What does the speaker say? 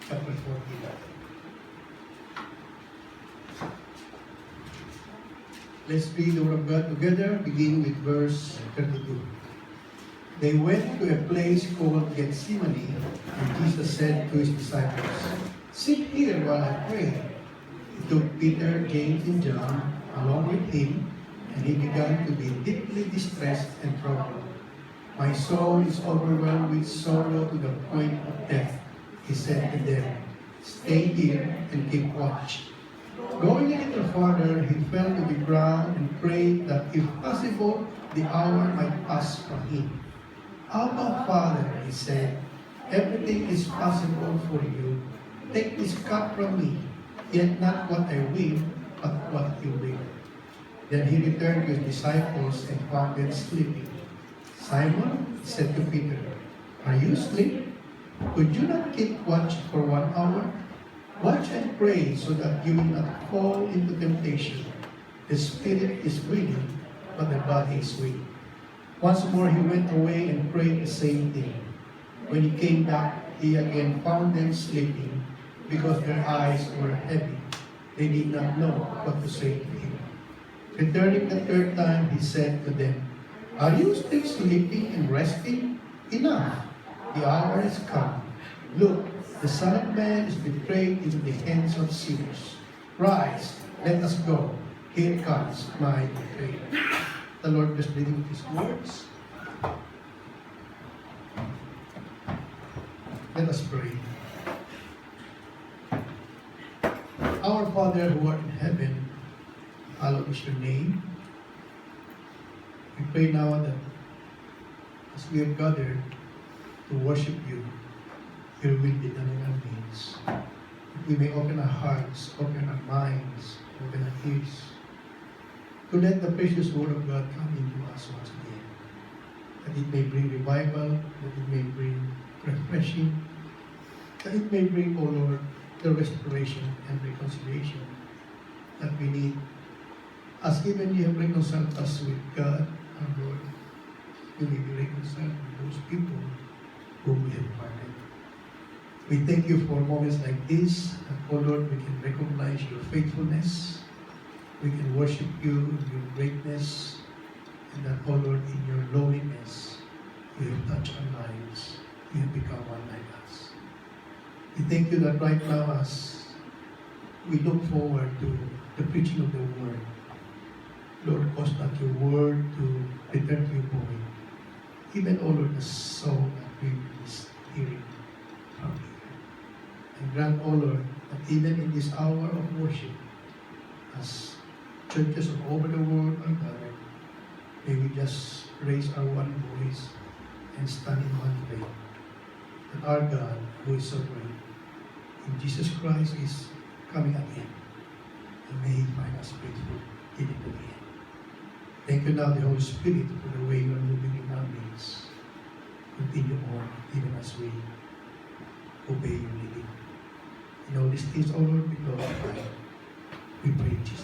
chapter 14. Let's read the Word of God together, beginning with verse 32. They went to a place called Gethsemane, and Jesus said to his disciples, "Sit here while I pray." He took Peter, James, and John along with him, and he began to be deeply distressed and troubled. "My soul is overwhelmed with sorrow to the point of death," he said to them. "Stay here and keep watch." Going a little farther, he fell to the ground and prayed that, if possible, the hour might pass from him. "Abba, Father," he said, "everything is possible for you. Take this cup from me, yet not what I will, but what you will." Then he returned to his disciples and found them sleeping. "Simon," said to Peter, "are you asleep? Could you not keep watch for 1 hour? Watch and pray so that you will not fall into temptation. The spirit is willing, but the body is weak." Once more he went away and prayed the same thing. When he came back, he again found them sleeping, because their eyes were heavy. They did not know what to say to him. Returning the third time, he said to them, "Are you still sleeping and resting? Enough! The hour is come. Look, the Son of Man is betrayed into the hands of sinners. Rise, let us go. Here comes my betrayer." The Lord bless the reading of His words. Let us pray. Our Father who art in heaven, hallowed is your name. We pray now that as we have gathered to worship you, your will be done in our midst. That we may open our hearts, open our minds, open our ears, to let the precious Word of God come into us once again. That it may bring revival, that it may bring refreshing, that it may bring, O Lord, the restoration and reconciliation that we need, as even you have reconciled us with God, our Lord, we may be reconciled with those people whom we have parted. We thank you for moments like this, that, O Lord, we can recognize your faithfulness, we can worship you in your greatness, and that, O Lord, in your lowliness, you have touched our lives, you have become one like us. We thank you that right now, as we look forward to the preaching of the Word, Lord, cause not your Word to return to your void. Even, O Lord, the soul that we is hearing from you. And grant, O Lord, that even in this hour of worship, as churches all over the world are gathered, may we just raise our one voice and stand in one faith, that our God, who is so great, in Jesus Christ, is coming again, and may He find us faithful even to the end. Thank you now, the Holy Spirit, for the way you are moving in our midst. Continue on, even as we obey your leading. In all these things, O Lord, we glorify. We pray in Jesus'